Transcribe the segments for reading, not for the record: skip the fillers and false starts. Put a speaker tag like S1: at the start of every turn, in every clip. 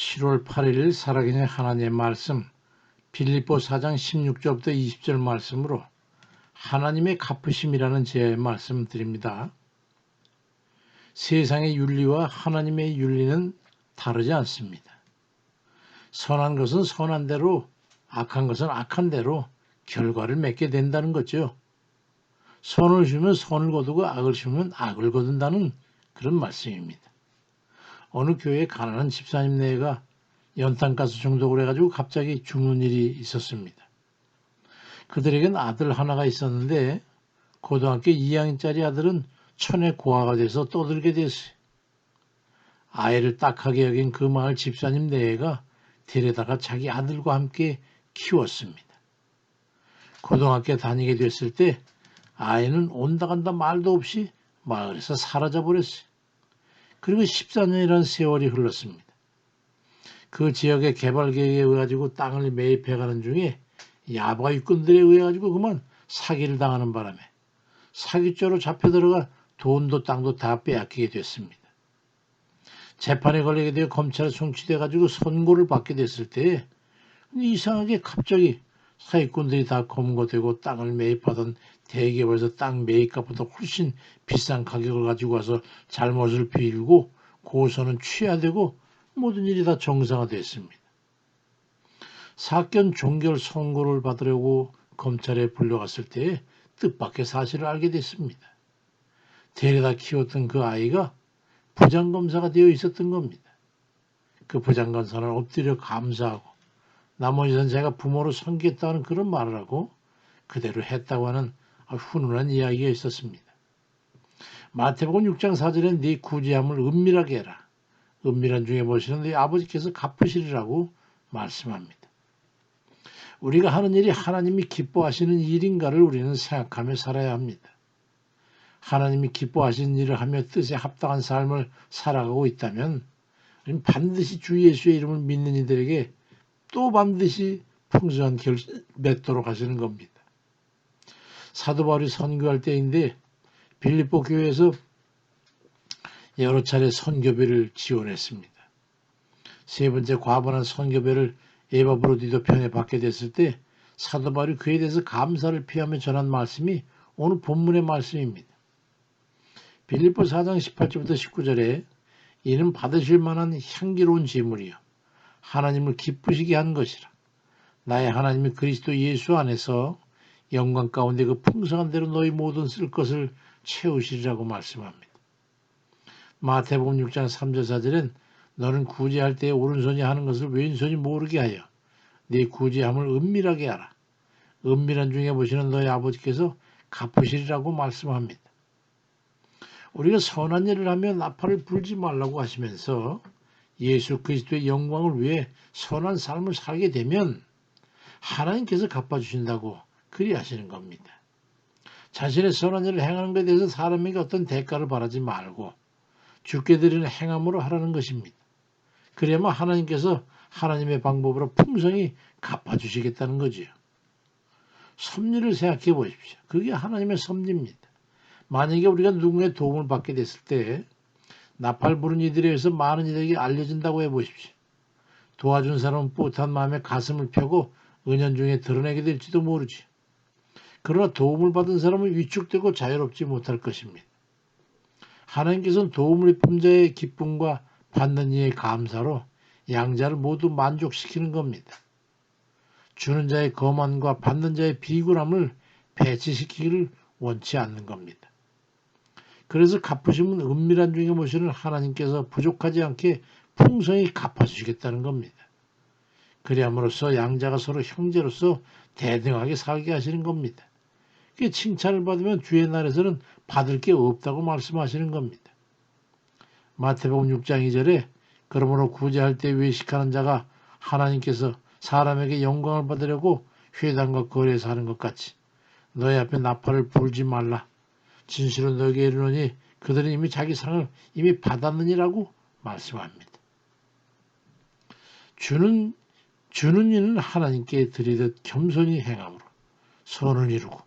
S1: 7월 8일 살아계신 하나님의 말씀 빌립보 4장 16절부터 20절 말씀으로 하나님의 갚으심이라는 제의 말씀 드립니다. 세상의 윤리와 하나님의 윤리는 다르지 않습니다. 선한 것은 선한 대로, 악한 것은 악한 대로 결과를 맺게 된다는 거죠. 선을 주면 선을 거두고 악을 주면 악을 거둔다는 그런 말씀입니다. 어느 교회에 가난한 집사님 네가 연탄가스 중독을 해가지고 갑자기 죽는 일이 있었습니다. 그들에겐 아들 하나가 있었는데 고등학교 2학년짜리 아들은 천에 고아가 돼서 떠들게 됐어요. 아이를 딱하게 여긴 그 마을 집사님 네가 데려다가 자기 아들과 함께 키웠습니다. 고등학교 다니게 됐을 때 아이는 온다 간다 말도 없이 마을에서 사라져 버렸어요. 그리고 14년이라는 세월이 흘렀습니다. 그 지역의 개발 계획에 의해 가지고 땅을 매입해가는 중에 야부가 육군들에 의해 가지고 그만 사기를 당하는 바람에 사기죄로 잡혀들어가 돈도 땅도 다 빼앗기게 됐습니다. 재판에 걸리게 되어 검찰에 송치돼 가지고 선고를 받게 됐을 때 이상하게 갑자기 사기꾼들이 다 검거되고 땅을 매입하던 대기업에서 땅 매입값보다 훨씬 비싼 가격을 가지고 와서 잘못을 빌고 고소는 취하되고 모든 일이 다 정상화됐습니다. 사건 종결 선고를 받으려고 검찰에 불려갔을 때 뜻밖의 사실을 알게 됐습니다. 데려다 키웠던 그 아이가 부장검사가 되어 있었던 겁니다. 그 부장검사는 엎드려 감사하고 나머지는 제가 부모로 섬기겠다는 그런 말을 하고 그대로 했다고 하는 훈훈한 이야기가 있었습니다. 마태복음 6장 4절에 네 구제함을 은밀하게 해라. 은밀한 중에 보시는 네 아버지께서 갚으시리라고 말씀합니다. 우리가 하는 일이 하나님이 기뻐하시는 일인가를 우리는 생각하며 살아야 합니다. 하나님이 기뻐하시는 일을 하며 뜻에 합당한 삶을 살아가고 있다면 우리는 반드시 주 예수의 이름을 믿는 이들에게 또 반드시 풍성한 결실을 맺도록 하시는 겁니다. 사도 바울이 선교할 때인데 빌립보 교회에서 여러 차례 선교비를 지원했습니다. 세 번째 과분한 선교비를 에바브로디도 편에 받게 됐을 때 사도 바울이 그에 대해서 감사를 표하며 전한 말씀이 오늘 본문의 말씀입니다. 빌립보 4장 18절부터 19절에 이는 받으실 만한 향기로운 제물이요 하나님을 기쁘시게 한 것이라. 나의 하나님이 그리스도 예수 안에서 영광 가운데 그 풍성한 대로 너희 모든 쓸 것을 채우시리라고 말씀합니다. 마태복음 6장 3절 4절엔 너는 구제할 때 오른손이 하는 것을 왼손이 모르게 하여 네 구제함을 은밀하게 하라. 은밀한 중에 보시는 너희 아버지께서 갚으시리라고 말씀합니다. 우리가 선한 일을 하며 나팔을 불지 말라고 하시면서 예수 그리스도의 영광을 위해 선한 삶을 살게 되면 하나님께서 갚아주신다고 그리하시는 겁니다. 자신의 선한 일을 행하는 것에 대해서 사람에게 어떤 대가를 바라지 말고 주께 드리는 행함으로 하라는 것입니다. 그래야만 하나님께서 하나님의 방법으로 풍성히 갚아주시겠다는 거지요. 섭리를 생각해 보십시오. 그게 하나님의 섭리입니다. 만약에 우리가 누군가의 도움을 받게 됐을 때 나팔 부른 이들에 의해서 많은 이들에게 알려진다고 해보십시오. 도와준 사람은 뿌듯한 마음에 가슴을 펴고 은연중에 드러내게 될지도 모르지. 그러나 도움을 받은 사람은 위축되고 자유롭지 못할 것입니다. 하나님께서는 도움을 입은 자의 기쁨과 받는 이의 감사로 양자를 모두 만족시키는 겁니다. 주는 자의 거만과 받는 자의 비굴함을 배치시키기를 원치 않는 겁니다. 그래서 갚으심은 은밀한 중에 모시는 하나님께서 부족하지 않게 풍성히 갚아주시겠다는 겁니다. 그리함으로써 양자가 서로 형제로서 대등하게 살게 하시는 겁니다. 그 칭찬을 받으면 주의 날에서는 받을 게 없다고 말씀하시는 겁니다. 마태복음 6장 2절에 그러므로 구제할 때 외식하는 자가 하나님께서 사람에게 영광을 받으려고 회당과 거리에서 하는 것 같이 너희 앞에 나팔을 불지 말라. 진실로 너에게 이르노니 그들은 이미 자기 상을 이미 받았느니라고 말씀합니다. 주는 이는 하나님께 드리듯 겸손히 행함으로 선을 이루고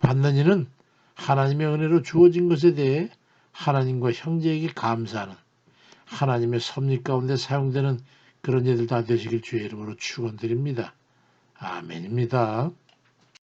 S1: 받는 이는 하나님의 은혜로 주어진 것에 대해 하나님과 형제에게 감사하는 하나님의 섭리 가운데 사용되는 그런 일들 다 되시길 주의 이름으로 축원드립니다. 아멘입니다.